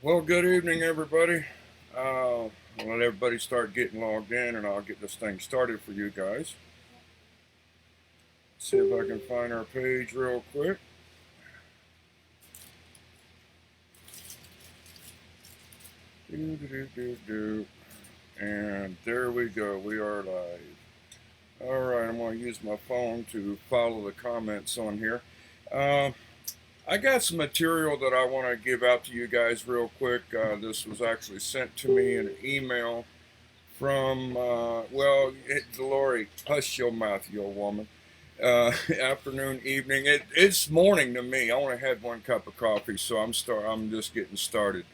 Well, good evening, everybody. I'll let everybody start getting logged in, and I'll get this thing started for you guys. See if I can find our page real quick. And there we go. We are live. All right, I'm going to use my phone to follow the comments on here. I got some material that I want to give out to you guys real quick. This was actually sent to me in an email from, Lori, hush your mouth, you old woman. Afternoon, evening. It's morning to me. I only had one cup of coffee, so I'm just getting started.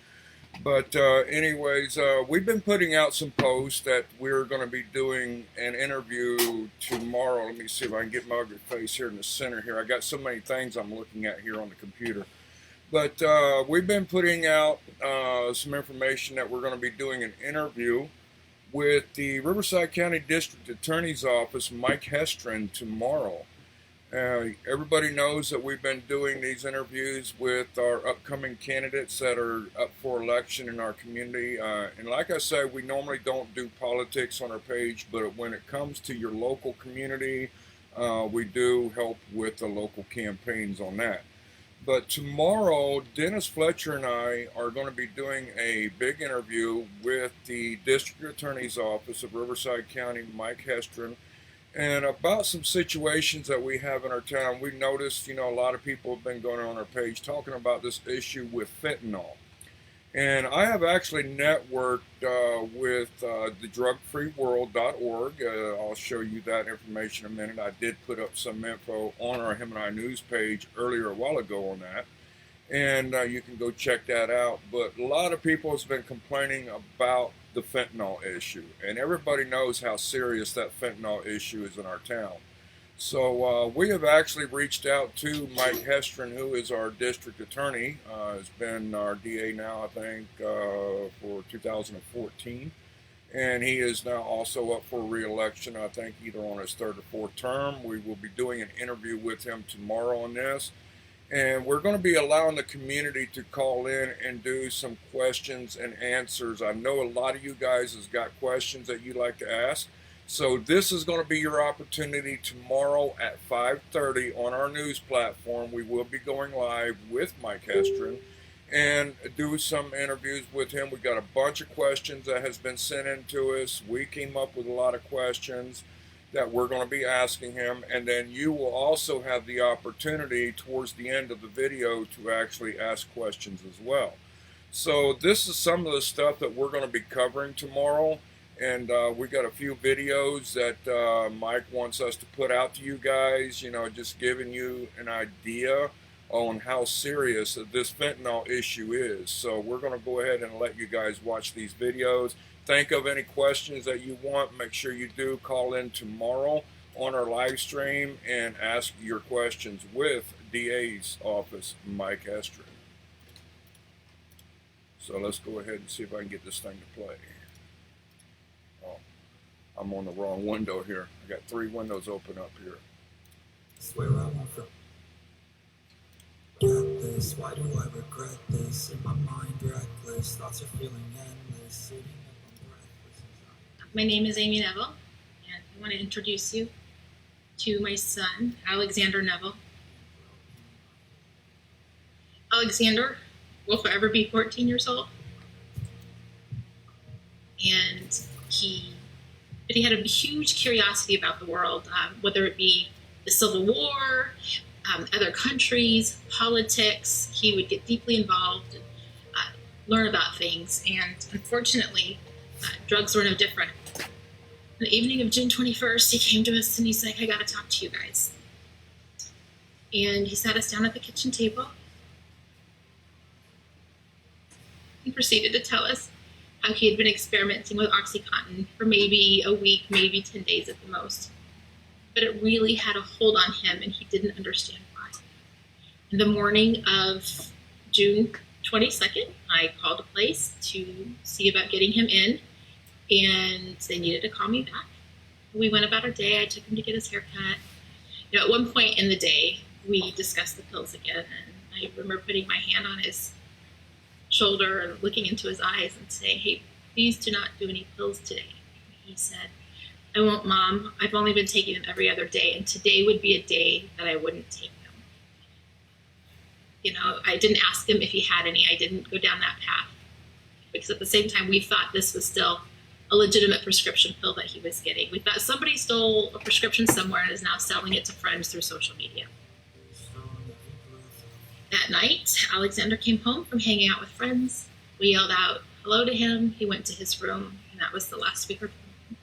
But anyways, we've been putting out some posts that we're going to be doing an interview tomorrow. Let me see if I can get my ugly face here in the center here. I got so many things I'm looking at here on the computer. But we've been putting out some information that we're going to be doing an interview with the Riverside County District Attorney's Office, Mike Hestrin, tomorrow. Everybody knows that we've been doing these interviews with our upcoming candidates that are up for election in our community. And like I said, we normally don't do politics on our page, but when it comes to your local community, we do help with the local campaigns on that. But tomorrow, Dennis Fletcher and I are going to be doing a big interview with the District Attorney's Office of Riverside County, Mike Hestrin, and about some situations that we have in our town. We noticed, a lot of people have been going on our page talking about this issue with fentanyl. And I have actually networked with the drugfreeworld.org. I'll show you that information in a minute. I did put up some info on our Him and I news page earlier a while ago on that. And you can go check that out. But a lot of people has been complaining about the fentanyl issue. And everybody knows how serious that fentanyl issue is in our town. So we have actually reached out to Mike Hestrin, who is our district attorney. Has been our DA now, I think, for 2014. And he is now also up for re-election, I think, either on his third or fourth term. We will be doing an interview with him tomorrow on this. And we're going to be allowing the community to call in and do some questions and answers. I know a lot of you guys has got questions that you'd like to ask. So this is going to be your opportunity tomorrow at 5:30 on our news platform. We will be going live with Mike Hestrin and do some interviews with him. We got a bunch of questions that has been sent in to us. We came up with a lot of questions that we're going to be asking him, and then you will also have the opportunity towards the end of the video to actually ask questions as well. So this is some of the stuff that we're going to be covering tomorrow. And we got a few videos that Mike wants us to put out to you guys, just giving you an idea on how serious this fentanyl issue is. So we're going to go ahead and let you guys watch these videos. Think of any questions that you want. Make sure you do call in tomorrow on our live stream and ask your questions with DA's office, Mike Hestrin. So let's go ahead and see if I can get this thing to play. I'm on the wrong window here. I got 3 windows open up here. Swear I won't forget this. Why do I regret this? In my mind, reckless thoughts are feeling endless. Sitting up, I'm breathless. My name is Amy Neville, and I want to introduce you to my son, Alexander Neville. Alexander will forever be 14 years old, and he had a huge curiosity about the world, whether it be the Civil War, other countries, politics. He would get deeply involved and learn about things. And unfortunately, drugs were no different. On the evening of June 21st, he came to us and he's like, I got to talk to you guys. And he sat us down at the kitchen table. He proceeded to tell us how he had been experimenting with OxyContin for maybe a week, maybe 10 days at the most. But it really had a hold on him, and he didn't understand why. In the morning of June 22nd, I called a place to see about getting him in, and they needed to call me back. We went about our day. I took him to get his haircut. At one point in the day, we discussed the pills again, and I remember putting my hand on his shoulder and looking into his eyes and saying, "Hey, please do not do any pills today." He said, "I won't, Mom. I've only been taking them every other day, and today would be a day that I wouldn't take them." You know, I didn't ask him if he had any. I didn't go down that path because at the same time, we thought this was still a legitimate prescription pill that he was getting. We thought somebody stole a prescription somewhere and is now selling it to friends through social media. That night, Alexander came home from hanging out with friends. We yelled out hello to him. He went to his room, and that was the last we heard from him.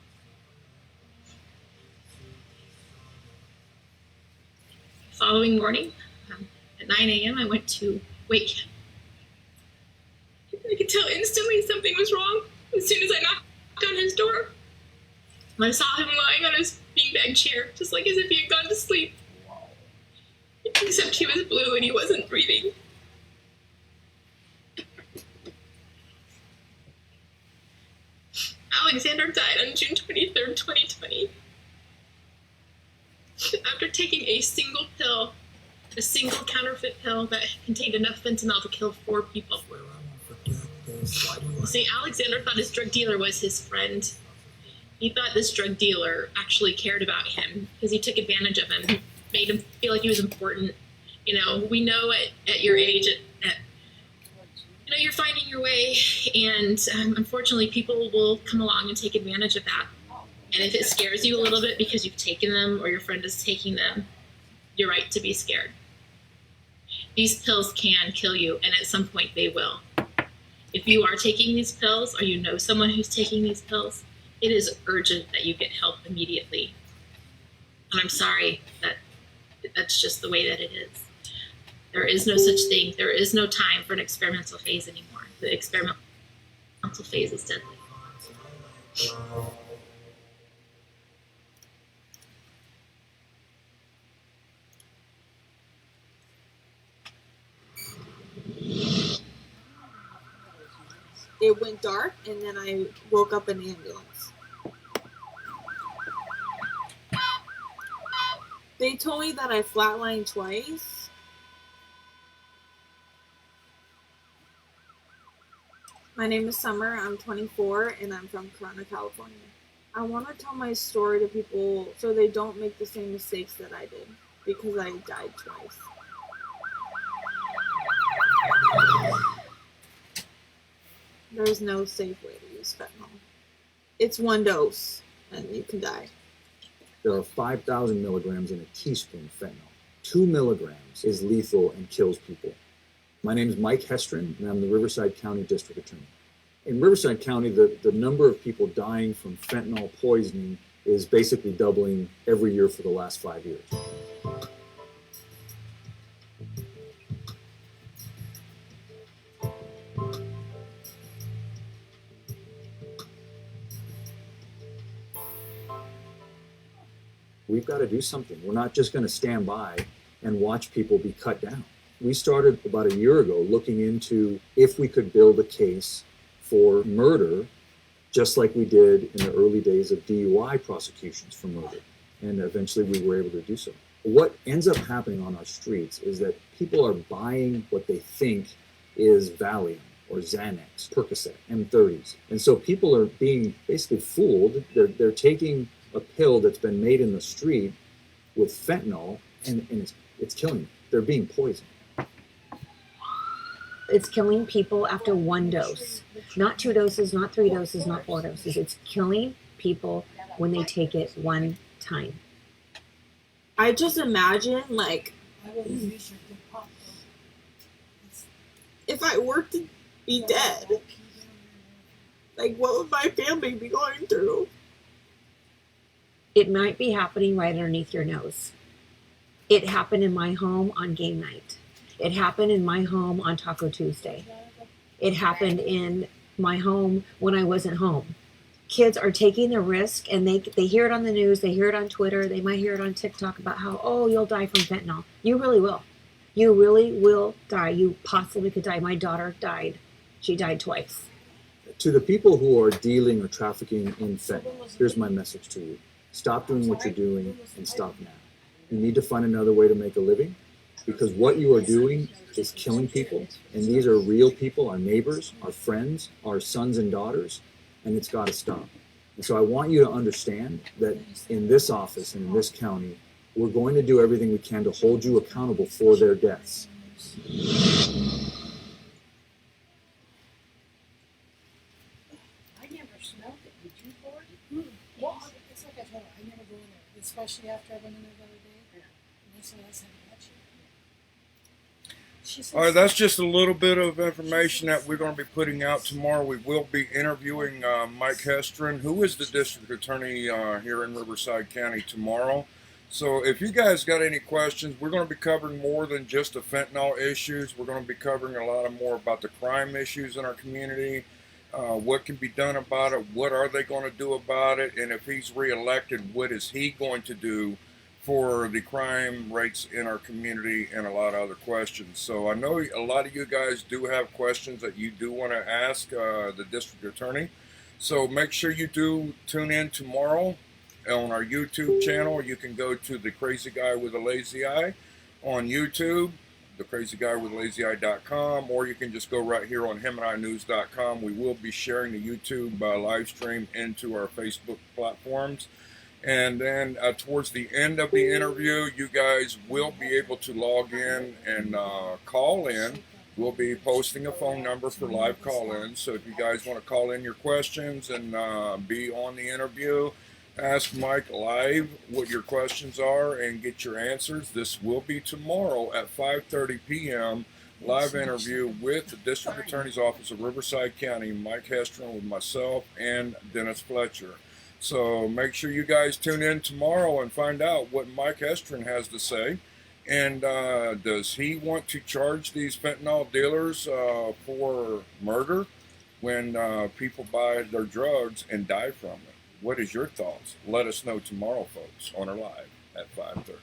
The following morning, at 9 a.m., I went to wake him. I could tell instantly something was wrong as soon as I knocked on his door. I saw him lying on his beanbag chair, just like as if he had gone to sleep. Except he was blue and he wasn't breathing. Alexander died on June 23rd, 2020. After taking a single pill, a single counterfeit pill that contained enough fentanyl to kill 4 people. See, Alexander thought his drug dealer was his friend. He thought this drug dealer actually cared about him because he took advantage of him, made him feel like he was important. You know, we know at your age, you know, you're finding your way, and unfortunately, people will come along and take advantage of that. And if it scares you a little bit because you've taken them or your friend is taking them, you're right to be scared. These pills can kill you, and at some point they will. If you are taking these pills or you know someone who's taking these pills, it is urgent that you get help immediately. And I'm sorry that that's just the way that it is. There is no such thing. There is no time for an experimental phase anymore. The experimental phase is deadly. It went dark, and then I woke up in the ambulance. They told me that I flatlined twice. My name is Summer. I'm 24, and I'm from Corona, California. I want to tell my story to people so they don't make the same mistakes that I did, because I died twice. There's no safe way to use fentanyl. It's 1 dose, and you can die. There are 5,000 milligrams in a teaspoon of fentanyl. 2 milligrams is lethal and kills people. My name is Mike Hestron, and I'm the Riverside County District Attorney. In Riverside County, the number of people dying from fentanyl poisoning is basically doubling every year for the last 5 years. We've got to do something. We're not just going to stand by and watch people be cut down. We started about a year ago looking into if we could build a case for murder, just like we did in the early days of DUI prosecutions for murder. And eventually we were able to do so. What ends up happening on our streets is that people are buying what they think is Valium or Xanax, Percocet, M30s. And so people are being basically fooled. They're taking a pill that's been made in the street with fentanyl, and it's killing them. They're being poisoned. It's killing people after 1 dose. Not 2 doses, not 3 doses, not 4 doses. It's killing people when they take it 1 time. I just imagine, like, if I were to be dead, like, what would my family be going through? It might be happening right underneath your nose. It happened in my home on game night. It happened in my home on Taco Tuesday. It happened in my home when I wasn't home. Kids are taking the risk, and they hear it on the news, they hear it on Twitter, they might hear it on TikTok about how, oh, you'll die from fentanyl. You really will. You really will die. You possibly could die. My daughter died. She died twice. To the people who are dealing or trafficking in fentanyl, here's my message to you. Stop doing what you're doing and stop now. You need to find another way to make a living. because what you are doing is killing people, and these are real people, our neighbors, our friends, our sons and daughters, and it's got to stop. And so I want you to understand that in this office and in this county, we're going to do everything we can to hold you accountable for their deaths. I never smelled it. Did you, Lord? Well, it's like I told her, I never go in there, especially after I went in there the other day. And they said I said, "That's you." She said, All right, that's just a little bit of information that we're going to be putting out tomorrow. We will be interviewing Mike Hestron, who is the district attorney here in Riverside County tomorrow. So if you guys got any questions, we're going to be covering more than just the fentanyl issues. We're going to be covering a lot more about the crime issues in our community, what can be done about it, what are they going to do about it, and if he's reelected, what is he going to do for the crime rates in our community, and a lot of other questions. So I know a lot of you guys do have questions that you do want to ask the district attorney. So make sure you do tune in tomorrow on our YouTube channel. You can go to The Crazy Guy with a Lazy Eye on YouTube, thecrazyguywithlazyeye.com, or you can just go right here on himandInews.com. We will be sharing the YouTube live stream into our Facebook platforms. And then towards the end of the interview, you guys will be able to log in and call in. We'll be posting a phone number for live call-ins. So if you guys want to call in your questions and be on the interview, ask Mike live what your questions are and get your answers. This will be tomorrow at 5:30 p.m. live interview with the District Attorney's Office of Riverside County, Mike Hestron, with myself and Dennis Fletcher. So make sure you guys tune in tomorrow and find out what Mike Hestron has to say. And does he want to charge these fentanyl dealers for murder when people buy their drugs and die from it? What is your thoughts? Let us know tomorrow, folks, on our live at 5:30.